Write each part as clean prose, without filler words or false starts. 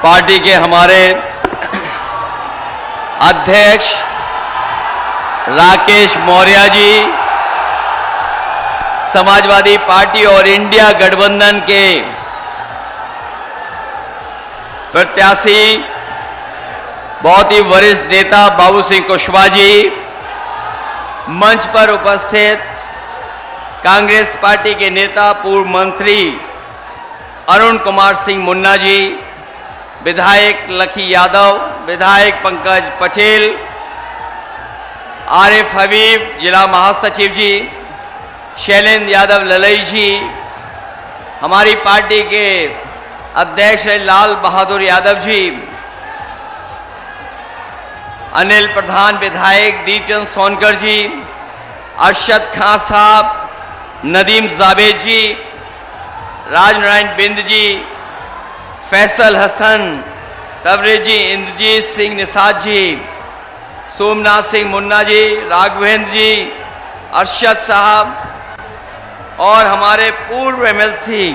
Party के हमारे अध्यक्ष राकेश मौर्य जी, समाजवादी पार्टी और इंडिया गठबंधन के प्रत्याशी बहुत ही वरिष्ठ नेता बाबू सिंह कुशवाहा जी, मंच पर उपस्थित कांग्रेस पार्टी के नेता पूर्व मंत्री अरुण कुमार सिंह मुन्ना जी, विधायक लखी यादव, विधायक पंकज पटेल, आरिफ हबीब जिला महासचिव जी, शैलेंद्र यादव ललई जी, हमारी पार्टी के अध्यक्ष लाल बहादुर यादव जी, अनिल प्रधान विधायक दीपचंद सोनकर जी, अरशद खान साहब, नदीम जावेद जी, राजनारायण बिंद जी, फैसल हसन, तबरेज जी, इंद्रजीत सिंह निषाद जी, सोमनाथ सिंह मुन्ना जी, राघवेंद्र जी, अरशद साहब और हमारे पूर्व एमएलसी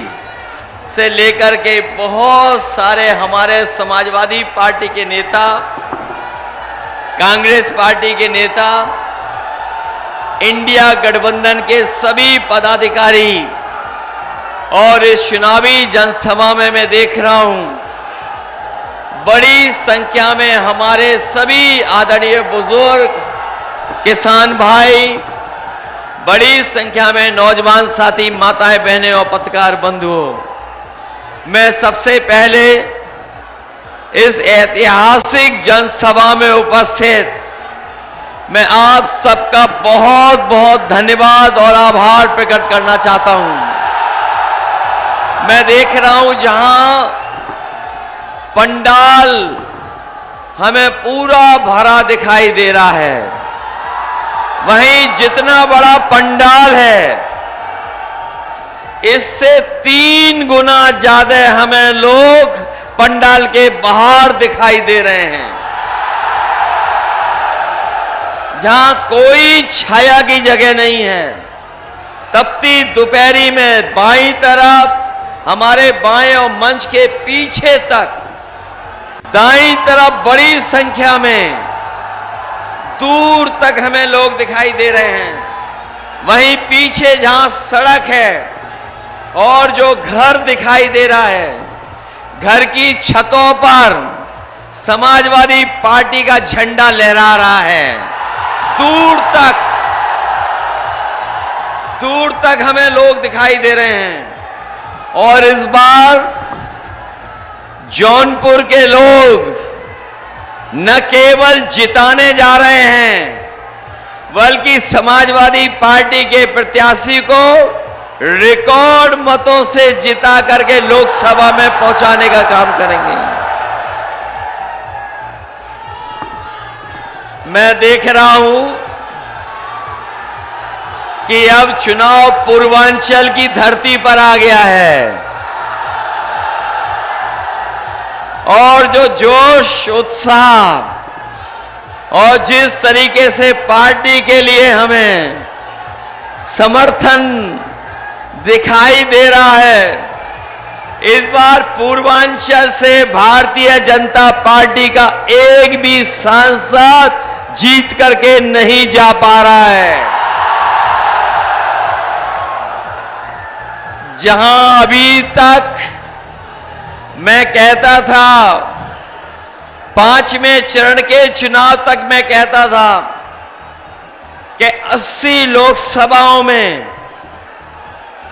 से लेकर के बहुत सारे हमारे समाजवादी पार्टी के नेता, कांग्रेस पार्टी के नेता, इंडिया गठबंधन के सभी पदाधिकारी और इस चुनावी जनसभा में मैं देख रहा हूं बड़ी संख्या में हमारे सभी आदरणीय बुजुर्ग, किसान भाई, बड़ी संख्या में नौजवान साथी, माताएं बहनें और पत्रकार बंधुओं, मैं सबसे पहले इस ऐतिहासिक जनसभा में उपस्थित मैं आप सबका बहुत बहुत धन्यवाद और आभार प्रकट करना चाहता हूं। मैं देख रहा हूं जहां पंडाल हमें पूरा भरा दिखाई दे रहा है, वहीं जितना बड़ा पंडाल है इससे 3 गुना ज्यादा हमें लोग पंडाल के बाहर दिखाई दे रहे हैं, जहां कोई छाया की जगह नहीं है। तपती दोपहरी में बाईं तरफ, हमारे बाएं और मंच के पीछे तक, दाईं तरफ बड़ी संख्या में दूर तक हमें लोग दिखाई दे रहे हैं। वहीं पीछे जहां सड़क है और जो घर दिखाई दे रहा है, घर की छतों पर समाजवादी पार्टी का झंडा लहरा रहा है। दूर तक हमें लोग दिखाई दे रहे हैं। और इस बार जौनपुर के लोग न केवल जिताने जा रहे हैं, बल्कि समाजवादी पार्टी के प्रत्याशी को रिकॉर्ड मतों से जिता करके लोकसभा में पहुंचाने का काम करेंगे। मैं देख रहा हूं कि अब चुनाव पूर्वांचल की धरती पर आ गया है और जो जोश, उत्साह और जिस तरीके से पार्टी के लिए हमें समर्थन दिखाई दे रहा है, इस बार पूर्वांचल से भारतीय जनता पार्टी का एक भी सांसद जीत करके नहीं जा पा रहा है। जहां अभी तक मैं कहता था, 5वें चरण के चुनाव तक मैं कहता था कि 80 लोकसभाओं में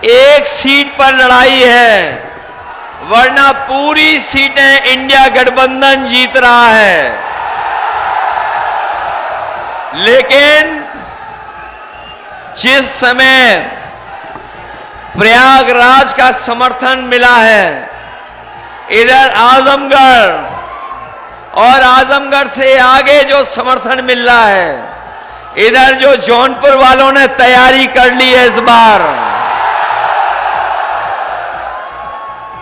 एक सीट पर लड़ाई है, वरना पूरी सीटें इंडिया गठबंधन जीत रहा है। लेकिन जिस समय प्रयागराज का समर्थन मिला है, इधर आजमगढ़ और आजमगढ़ से आगे जो समर्थन मिल रहा है, इधर जो जौनपुर वालों ने तैयारी कर ली है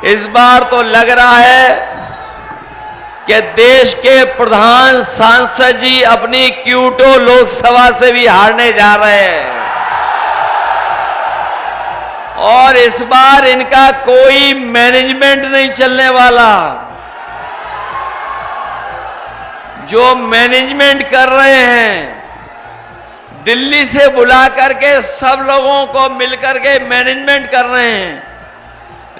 इस बार तो लग रहा है कि देश के प्रधान सांसद जी अपनी क्यूटो लोकसभा से भी हारने जा रहे हैं और इस बार इनका कोई मैनेजमेंट नहीं चलने वाला। जो मैनेजमेंट कर रहे हैं, दिल्ली से बुला करके सब लोगों को मिलकर के मैनेजमेंट कर रहे हैं,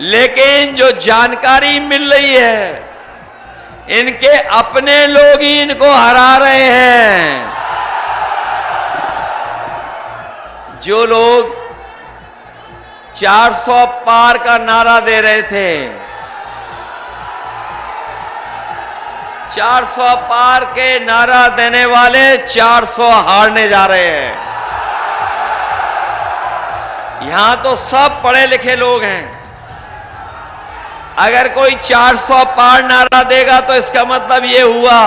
लेकिन जो जानकारी मिल रही है, इनके अपने लोग ही इनको हरा रहे हैं। जो लोग 400 पार का नारा दे रहे थे, 400 पार के नारा देने वाले 400 हारने जा रहे हैं। यहां तो सब पढ़े लिखे लोग हैं। अगर कोई 400 पार नारा देगा तो इसका मतलब यह हुआ,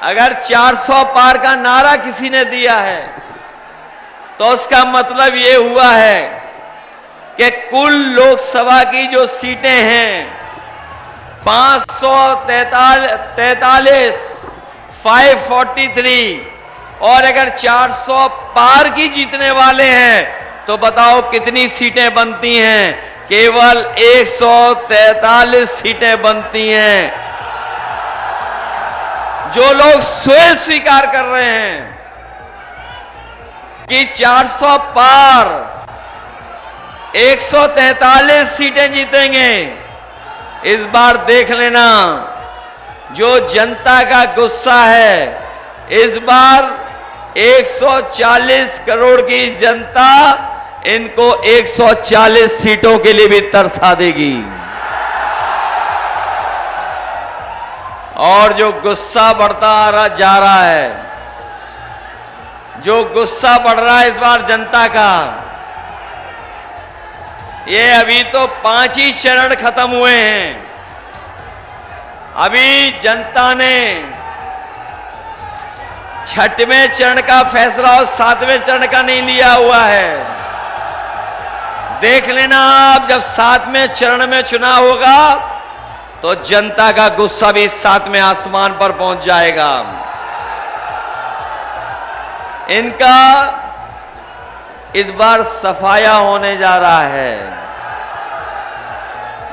अगर 400 पार का नारा किसी ने दिया है तो उसका मतलब यह हुआ है कि कुल लोकसभा की जो सीटें हैं 543, 543, और अगर 400 पार की जीतने वाले हैं तो बताओ कितनी सीटें बनती हैं? केवल 143 सीटें बनती हैं। जो लोग स्वयं स्वीकार कर रहे हैं कि 400 पार 143 सीटें जीतेंगे, इस बार देख लेना जो जनता का गुस्सा है, इस बार 140 करोड़ की जनता इनको 140 सीटों के लिए भी तरसा देगी। और जो गुस्सा बढ़ता जा रहा है, जो गुस्सा बढ़ रहा है इस बार जनता का, ये अभी तो 5 ही चरण खत्म हुए हैं। अभी जनता ने 6वें चरण का फैसला और 7वें चरण का नहीं लिया हुआ है। देख लेना आप, जब 7वें चरण में चुनाव होगा तो जनता का गुस्सा भी 7वें आसमान पर पहुंच जाएगा। इनका इस बार सफाया होने जा रहा है।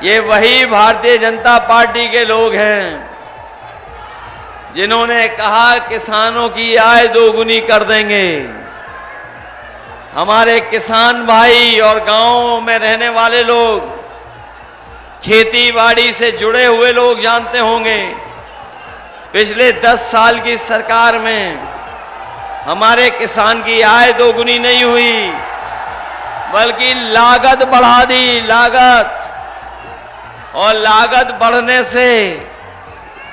ये वही भारतीय जनता पार्टी के लोग हैं जिन्होंने कहा किसानों की आय दोगुनी कर देंगे। हमारे किसान भाई और गांवों में रहने वाले लोग, खेती बाड़ी से जुड़े हुए लोग जानते होंगे, पिछले 10 साल की सरकार में हमारे किसान की आय दोगुनी नहीं हुई, बल्कि लागत बढ़ा दी, लागत। और लागत बढ़ने से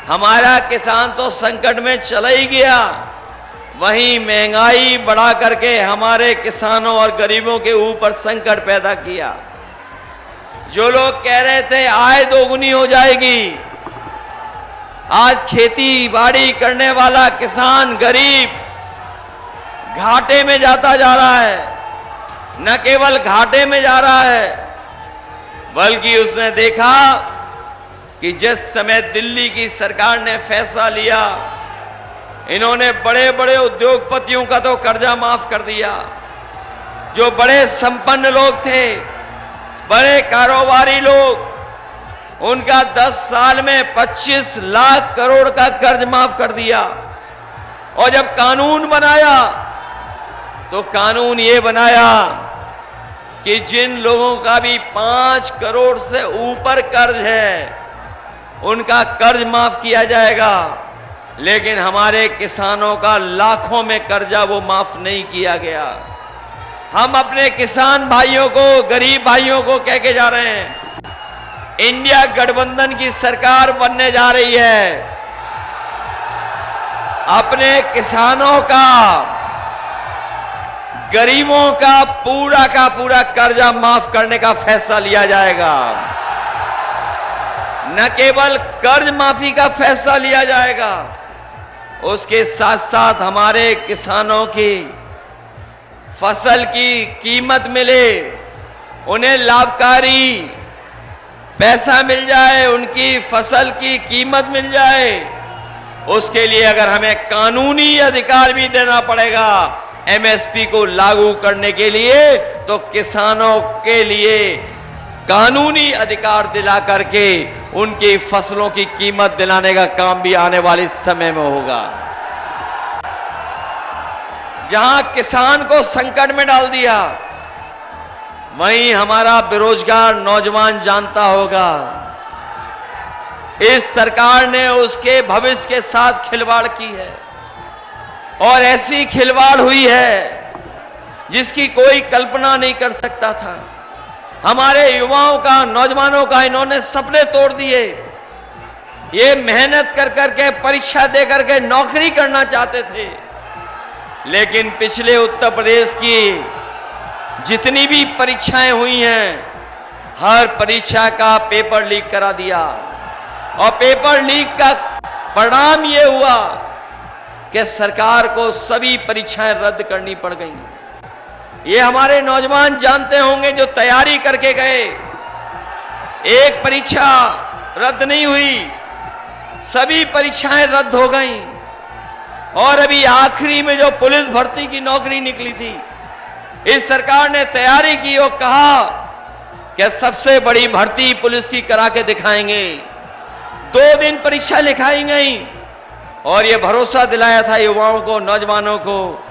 हमारा किसान तो संकट में चला ही गया, वहीं महंगाई बढ़ा करके हमारे किसानों और गरीबों के ऊपर संकट पैदा किया। जो लोग कह रहे थे आय दोगुनी हो जाएगी, आज खेती बाड़ी करने वाला किसान गरीब घाटे में जाता जा रहा है। न केवल घाटे में जा रहा है, बल्कि उसने देखा कि जिस समय दिल्ली की सरकार ने फैसला लिया, इन्होंने बड़े बड़े उद्योगपतियों का तो कर्जा माफ कर दिया। जो बड़े संपन्न लोग थे, बड़े कारोबारी लोग, उनका 10 साल में 25 लाख करोड़ का कर्ज माफ कर दिया। और जब कानून बनाया तो कानून ये बनाया कि जिन लोगों का भी 5 करोड़ से ऊपर कर्ज है, उनका कर्ज माफ किया जाएगा। लेकिन हमारे किसानों का लाखों में कर्जा वो माफ नहीं किया गया। हम अपने किसान भाइयों को, गरीब भाइयों को कह के जा रहे हैं, इंडिया गठबंधन की सरकार बनने जा रही है। अपने किसानों का, गरीबों का पूरा कर्जा माफ करने का फैसला लिया जाएगा। न केवल कर्ज माफी का फैसला लिया जाएगा, उसके साथ साथ हमारे किसानों की फसल की कीमत मिले, उन्हें लाभकारी पैसा मिल जाए, उनकी फसल की कीमत मिल जाए। उसके लिए अगर हमें कानूनी अधिकार भी देना पड़ेगा एमएसपी को लागू करने के लिए, तो किसानों के लिए कानूनी अधिकार दिला करके उनकी फसलों की कीमत दिलाने का काम भी आने वाले समय में होगा। जहां किसान को संकट में डाल दिया, वहीं हमारा बेरोजगार नौजवान जानता होगा इस सरकार ने उसके भविष्य के साथ खिलवाड़ की है, और ऐसी खिलवाड़ हुई है जिसकी कोई कल्पना नहीं कर सकता था। हमारे युवाओं का, नौजवानों का इन्होंने सपने तोड़ दिए। ये मेहनत कर करके, परीक्षा दे करके नौकरी करना चाहते थे, लेकिन पिछले उत्तर प्रदेश की जितनी भी परीक्षाएं हुई हैं, हर परीक्षा का पेपर लीक करा दिया, और पेपर लीक का परिणाम यह हुआ कि सरकार को सभी परीक्षाएं रद्द करनी पड़ गईं। ये हमारे नौजवान जानते होंगे जो तैयारी करके गए, एक परीक्षा रद्द नहीं हुई, सभी परीक्षाएं रद्द हो गईं। और अभी आखिरी में जो पुलिस भर्ती की नौकरी निकली थी, इस सरकार ने तैयारी की और कहा कि सबसे बड़ी भर्ती पुलिस की करा के दिखाएंगे। 2 दिन परीक्षा लिखाई गई और यह भरोसा दिलाया था युवाओं को, नौजवानों को।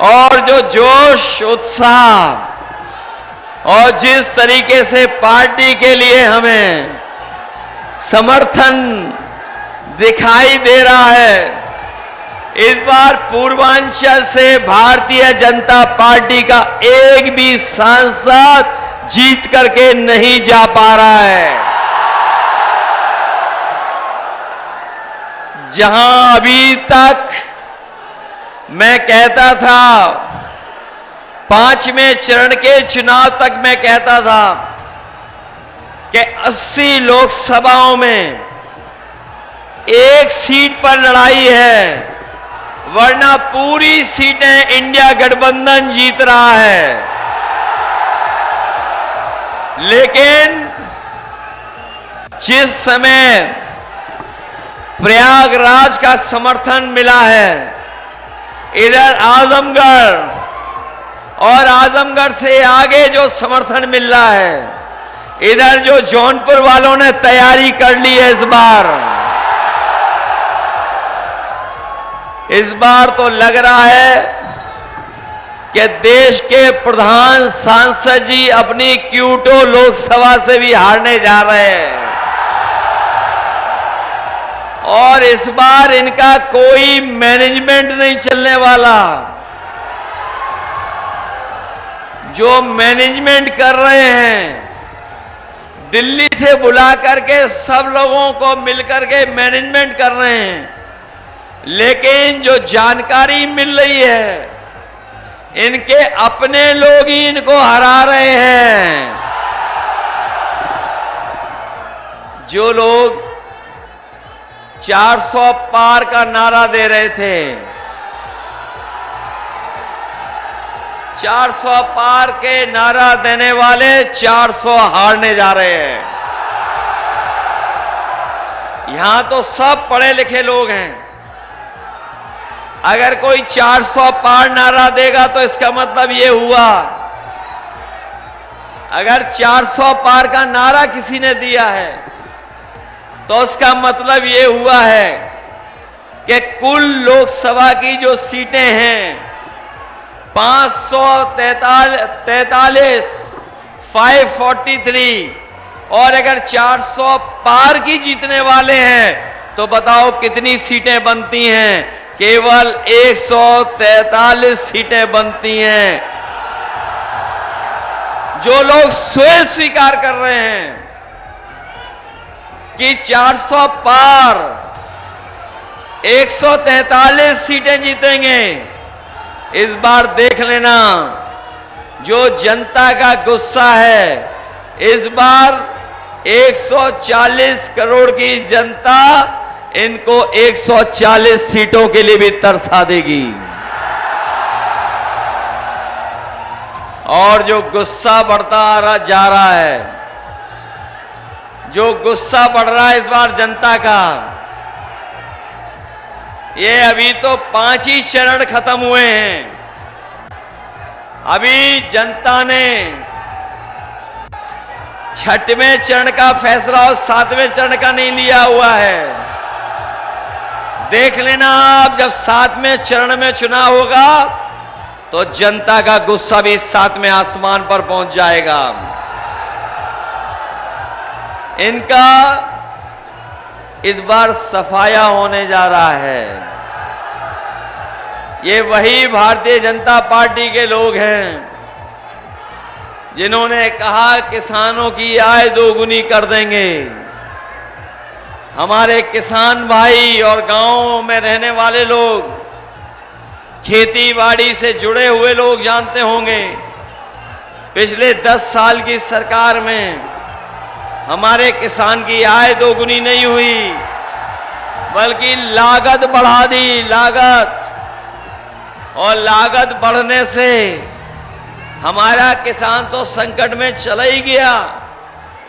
और जो जोश, उत्साह और जिस तरीके से पार्टी के लिए हमें समर्थन दिखाई दे रहा है, इस बार पूर्वांचल से भारतीय जनता पार्टी का एक भी सांसद जीत करके नहीं जा पा रहा है। जहां अभी तक मैं कहता था, 5वें चरण के चुनाव तक मैं कहता था कि 80 लोकसभाओं में एक सीट पर लड़ाई है, वरना पूरी सीटें इंडिया गठबंधन जीत रहा है। लेकिन जिस समय प्रयागराज का समर्थन मिला है, इधर आजमगढ़ और आजमगढ़ से आगे जो समर्थन मिल रहा है, इधर जो जौनपुर वालों ने तैयारी कर ली है, इस बार तो लग रहा है कि देश के प्रधान सांसद जी अपनी क्यूटो लोकसभा से भी हारने जा रहे हैं। और इस बार इनका कोई मैनेजमेंट नहीं चलने वाला। जो मैनेजमेंट कर रहे हैं, दिल्ली से बुला करके सब लोगों को मिलकर के मैनेजमेंट कर रहे हैं, लेकिन जो जानकारी मिल रही है, इनके अपने लोग ही इनको हरा रहे हैं। जो लोग 400 पार का नारा दे रहे थे, 400 पार के नारा देने वाले 400 हारने जा रहे हैं। यहां तो सब पढ़े लिखे लोग हैं। अगर कोई 400 पार नारा देगा तो इसका मतलब यह हुआ, अगर 400 पार का नारा किसी ने दिया है तो उसका मतलब यह हुआ है कि कुल लोकसभा की जो सीटें हैं 543, 543, और अगर 400 पार की जीतने वाले हैं तो बताओ कितनी सीटें बनती हैं? केवल 143 सीटें बनती हैं। जो लोग स्वयं स्वीकार कर रहे हैं कि 400 पार 143 सीटें जीतेंगे, इस बार देख लेना जो जनता का गुस्सा है, इस बार 140 करोड़ की जनता इनको 140 सीटों के लिए भी तरसा देगी। और जो गुस्सा बढ़ता जा रहा है, जो गुस्सा बढ़ रहा है इस बार जनता का, ये अभी तो 5 ही चरण खत्म हुए हैं। अभी जनता ने 6वें चरण का फैसला और 7वें चरण का नहीं लिया हुआ है। देख लेना आप, जब 7वें चरण में चुनाव होगा तो जनता का गुस्सा भी 7वें आसमान पर पहुंच जाएगा। इनका इस बार सफाया होने जा रहा है। ये वही भारतीय जनता पार्टी के लोग हैं जिन्होंने कहा किसानों की आय दोगुनी कर देंगे। हमारे किसान भाई और गांवों में रहने वाले लोग, खेती बाड़ी से जुड़े हुए लोग जानते होंगे, पिछले 10 साल की सरकार में हमारे किसान की आय दोगुनी नहीं हुई, बल्कि लागत बढ़ा दी, लागत। और लागत बढ़ने से हमारा किसान तो संकट में चला ही गया,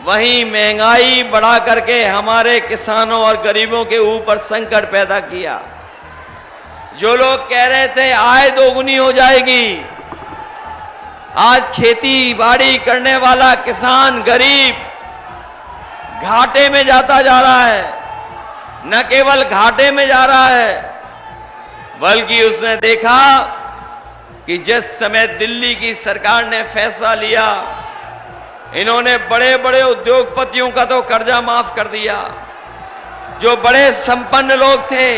वहीं महंगाई बढ़ा करके हमारे किसानों और गरीबों के ऊपर संकट पैदा किया। जो लोग कह रहे थे आय दोगुनी हो जाएगी, आज खेती बाड़ी करने वाला किसान गरीब घाटे में जाता जा रहा है। न केवल घाटे में जा रहा है, बल्कि उसने देखा कि जिस समय दिल्ली की सरकार ने फैसला लिया, इन्होंने बड़े बड़े उद्योगपतियों का तो कर्जा माफ कर दिया। जो बड़े संपन्न लोग थे,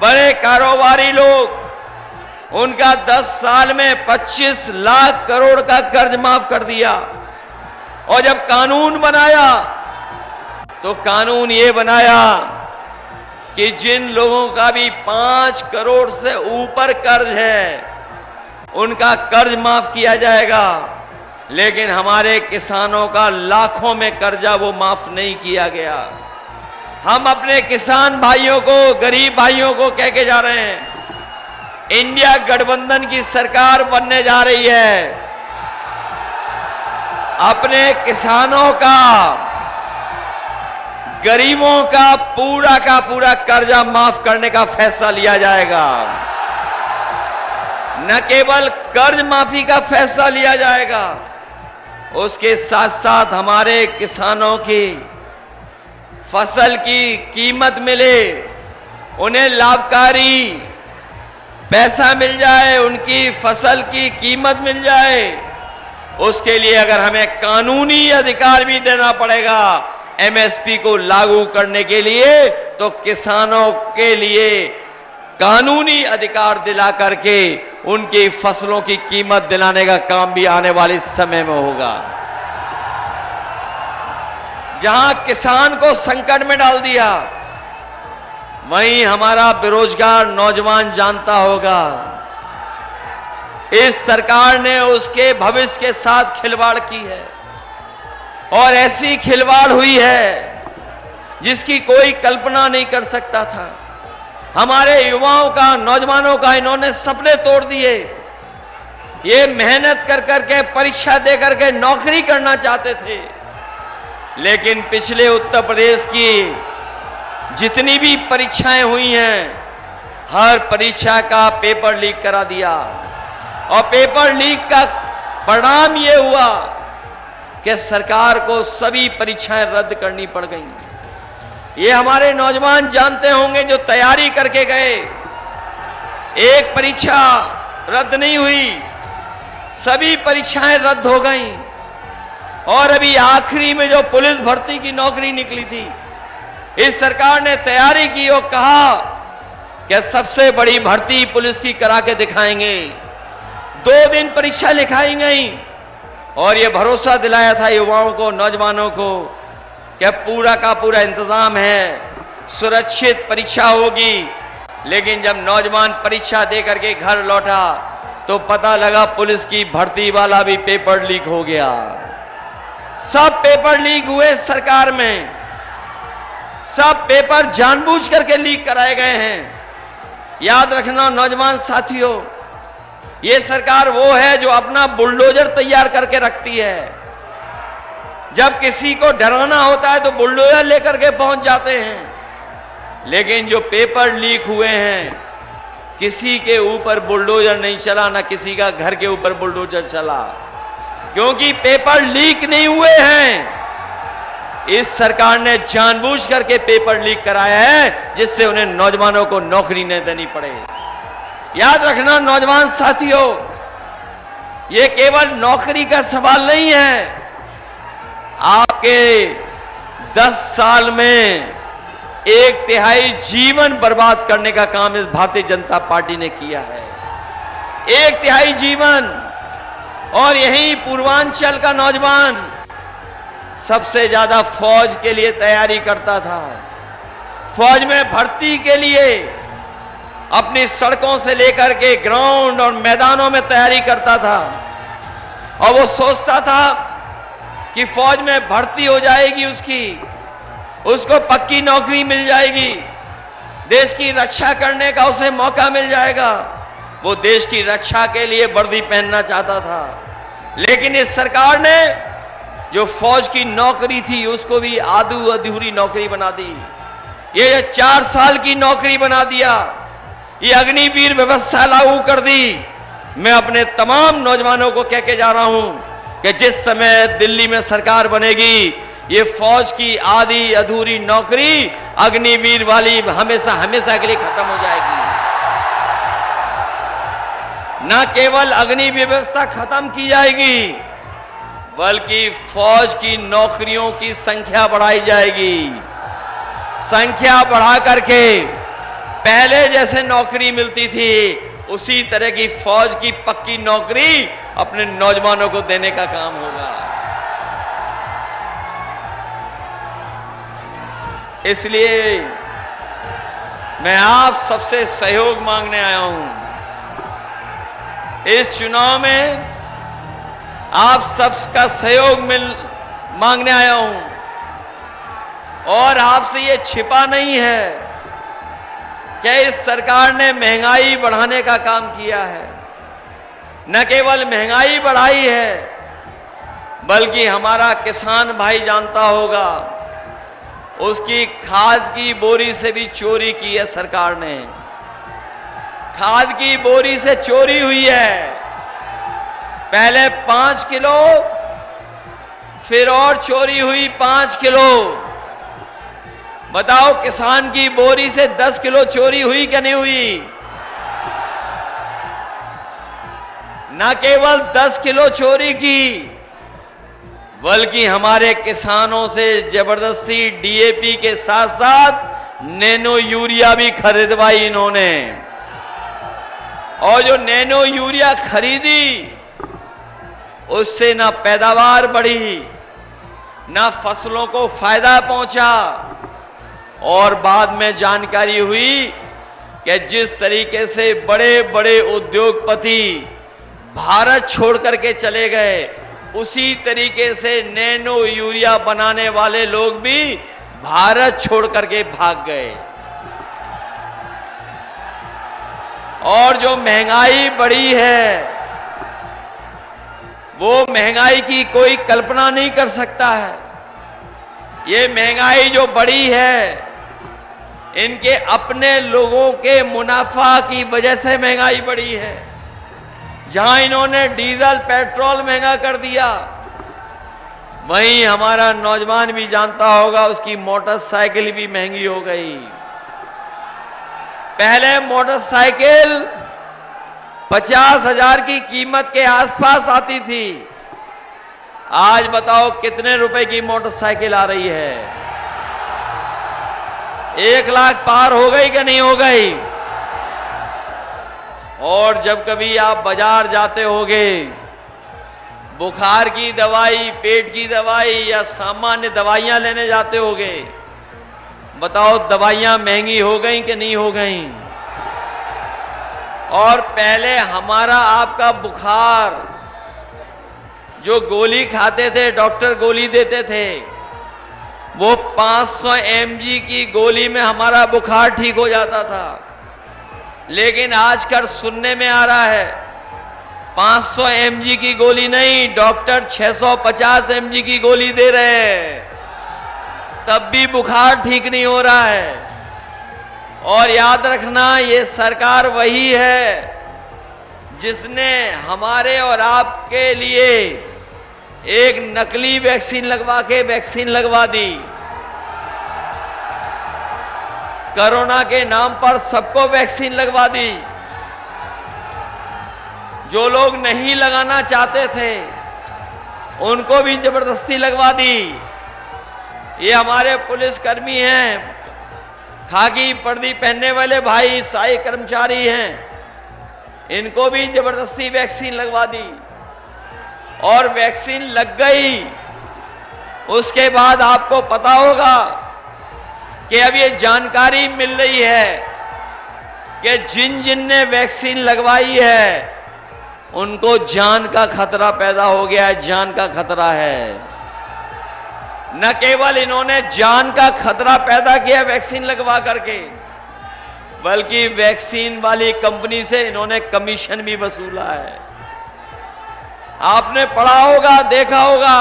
बड़े कारोबारी लोग, उनका 10 साल में 25 लाख करोड़ का कर्ज माफ कर दिया। और जब कानून बनाया तो कानून ये बनाया कि जिन लोगों का भी 5 करोड़ से ऊपर कर्ज है, उनका कर्ज माफ किया जाएगा। लेकिन हमारे किसानों का लाखों में कर्जा वो माफ नहीं किया गया। हम अपने किसान भाइयों को, गरीब भाइयों को कह के जा रहे हैं, इंडिया गठबंधन की सरकार बनने जा रही है। अपने किसानों का, गरीबों का पूरा कर्जा माफ करने का फैसला लिया जाएगा। न केवल कर्ज माफी का फैसला लिया जाएगा, उसके साथ साथ हमारे किसानों की फसल की कीमत मिले, उन्हें लाभकारी पैसा मिल जाए, उनकी फसल की कीमत मिल जाए। उसके लिए अगर हमें कानूनी अधिकार भी देना पड़ेगा एमएसपी को लागू करने के लिए, तो किसानों के लिए कानूनी अधिकार दिला करके उनकी फसलों की कीमत दिलाने का काम भी आने वाले समय में होगा। जहां किसान को संकट में डाल दिया, वहीं हमारा बेरोजगार नौजवान जानता होगा, इस सरकार ने उसके भविष्य के साथ खिलवाड़ की है। और ऐसी खिलवाड़ हुई है जिसकी कोई कल्पना नहीं कर सकता था। हमारे युवाओं का, नौजवानों का इन्होंने सपने तोड़ दिए। ये मेहनत कर करके, परीक्षा दे करके नौकरी करना चाहते थे, लेकिन पिछले उत्तर प्रदेश की जितनी भी परीक्षाएं हुई हैं, हर परीक्षा का पेपर लीक करा दिया। और पेपर लीक का परिणाम ये हुआ कि सरकार को सभी परीक्षाएं रद्द करनी पड़ गई। ये हमारे नौजवान जानते होंगे जो तैयारी करके गए, एक परीक्षा रद्द नहीं हुई, सभी परीक्षाएं रद्द हो गईं। और अभी आखिरी में जो पुलिस भर्ती की नौकरी निकली थी, इस सरकार ने तैयारी की और कहा कि सबसे बड़ी भर्ती पुलिस की करा के दिखाएंगे। 2 दिन परीक्षा लिखाई गई और यह भरोसा दिलाया था युवाओं को, नौजवानों को कि पूरा का पूरा इंतजाम है, सुरक्षित परीक्षा होगी। लेकिन जब नौजवान परीक्षा दे करके घर लौटा तो पता लगा पुलिस की भर्ती वाला भी पेपर लीक हो गया। सब पेपर लीक हुए सरकार में, सब पेपर जानबूझ करके लीक कराए गए हैं। याद रखना नौजवान साथियों, ये सरकार वो है जो अपना बुलडोजर तैयार करके रखती है। जब किसी को डराना होता है तो बुलडोजर लेकर के पहुंच जाते हैं। लेकिन जो पेपर लीक हुए हैं, किसी के ऊपर बुलडोजर नहीं चला, ना किसी का घर के ऊपर बुलडोजर चला, क्योंकि पेपर लीक नहीं हुए हैं। इस सरकार ने जानबूझ करके पेपर लीक कराया है जिससे उन्हें नौजवानों को नौकरी न देनी पड़े। याद रखना नौजवान साथियों, ये केवल नौकरी का सवाल नहीं है। आपके 10 साल में 1/3 जीवन बर्बाद करने का काम इस भारतीय जनता पार्टी ने किया है। 1/3 जीवन। और यही पूर्वांचल का नौजवान सबसे ज्यादा फौज के लिए तैयारी करता था। फौज में भर्ती के लिए अपनी सड़कों से लेकर के ग्राउंड और मैदानों में तैयारी करता था, और वो सोचता था कि फौज में भर्ती हो जाएगी उसको पक्की नौकरी मिल जाएगी, देश की रक्षा करने का उसे मौका मिल जाएगा। वो देश की रक्षा के लिए वर्दी पहनना चाहता था। लेकिन इस सरकार ने जो फौज की नौकरी थी उसको भी आधू अधूरी नौकरी बना दी। ये 4 साल की नौकरी बना दिया। ये अग्निवीर व्यवस्था लागू कर दी। मैं अपने तमाम नौजवानों को कह के जा रहा हूं कि जिस समय दिल्ली में सरकार बनेगी, ये फौज की आधी अधूरी नौकरी अग्निवीर वाली हमेशा हमेशा के लिए खत्म हो जाएगी। न केवल अग्निवीर व्यवस्था खत्म की जाएगी, बल्कि फौज की नौकरियों की संख्या बढ़ाई जाएगी। संख्या बढ़ा करके पहले जैसे नौकरी मिलती थी उसी तरह की फौज की पक्की नौकरी अपने नौजवानों को देने का काम होगा। इसलिए मैं आप सबसे सहयोग मांगने आया हूं। इस चुनाव में आप सबका सहयोग मांगने आया हूं, और आपसे ये छिपा नहीं है कि इस सरकार ने महंगाई बढ़ाने का काम किया है। न केवल महंगाई बढ़ाई है, बल्कि हमारा किसान भाई जानता होगा, उसकी खाद की बोरी से भी चोरी की है सरकार ने। खाद की बोरी से चोरी हुई है। पहले 5 किलो, फिर और चोरी हुई 5 किलो। बताओ किसान की बोरी से 10 किलो चोरी हुई कि नहीं हुई? न केवल 10 किलो चोरी की, बल्कि हमारे किसानों से जबरदस्ती डीएपी के साथ साथ नैनो यूरिया भी खरीदवाई इन्होंने। और जो नैनो यूरिया खरीदी, उससे ना पैदावार बढ़ी, ना फसलों को फायदा पहुंचा। और बाद में जानकारी हुई कि जिस तरीके से बड़े बड़े उद्योगपति भारत छोड़ करके चले गए, उसी तरीके से नैनो यूरिया बनाने वाले लोग भी भारत छोड़ करके भाग गए। और जो महंगाई बढ़ी है, वो महंगाई की कोई कल्पना नहीं कर सकता है। ये महंगाई जो बढ़ी है, इनके अपने लोगों के मुनाफा की वजह से महंगाई बढ़ी है। जहां इन्होंने डीजल पेट्रोल महंगा कर दिया, वहीं हमारा नौजवान भी जानता होगा, उसकी मोटरसाइकिल भी महंगी हो गई। पहले मोटरसाइकिल 50,000 की कीमत के आसपास आती थी। आज बताओ कितने रुपए की मोटरसाइकिल आ रही है? 1 लाख पार हो गई कि नहीं हो गई? और जब कभी आप बाजार जाते होगे, बुखार की दवाई, पेट की दवाई या सामान्य दवाइयां लेने जाते होगे, बताओ दवाइयां महंगी हो गई कि नहीं हो गई? और पहले हमारा आपका बुखार, जो गोली खाते थे, डॉक्टर गोली देते थे, वो 500 mg की गोली में हमारा बुखार ठीक हो जाता था। लेकिन आजकल सुनने में आ रहा है 500 mg की गोली नहीं, डॉक्टर 650 mg की गोली दे रहे हैं, तब भी बुखार ठीक नहीं हो रहा है। और याद रखना, ये सरकार वही है जिसने हमारे और आपके लिए एक नकली वैक्सीन लगवा के वैक्सीन लगवा दी। कोरोना के नाम पर सबको वैक्सीन लगवा दी। जो लोग नहीं लगाना चाहते थे उनको भी जबरदस्ती लगवा दी। ये हमारे पुलिसकर्मी हैं, खाकी वर्दी पहनने वाले भाई सफाई कर्मचारी हैं, इनको भी जबरदस्ती वैक्सीन लगवा दी। और वैक्सीन लग गई, उसके बाद आपको पता होगा कि अब ये जानकारी मिल रही है कि जिन जिन ने वैक्सीन लगवाई है उनको जान का खतरा पैदा हो गया है, जान का खतरा है। न केवल इन्होंने जान का खतरा पैदा किया वैक्सीन लगवा करके, बल्कि वैक्सीन वाली कंपनी से इन्होंने कमीशन भी वसूला है। आपने पढ़ा होगा, देखा होगा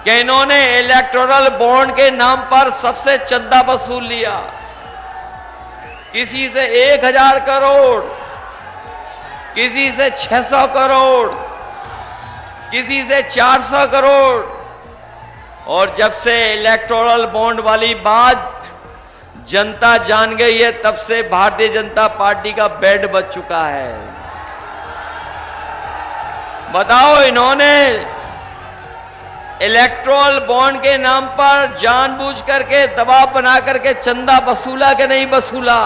कि इन्होंने इलेक्टोरल बॉन्ड के नाम पर सबसे चंदा वसूल लिया। किसी से 1000 करोड़, किसी से 600 करोड़, किसी से 400 करोड़। और जब से इलेक्टोरल बॉन्ड वाली बात जनता जान गई है, तब से भारतीय जनता पार्टी का बेड बच चुका है। बताओ, इन्होंने इलेक्टोरल बॉन्ड के नाम पर जानबूझ करके दबाव बना करके चंदा वसूला कि नहीं वसूला?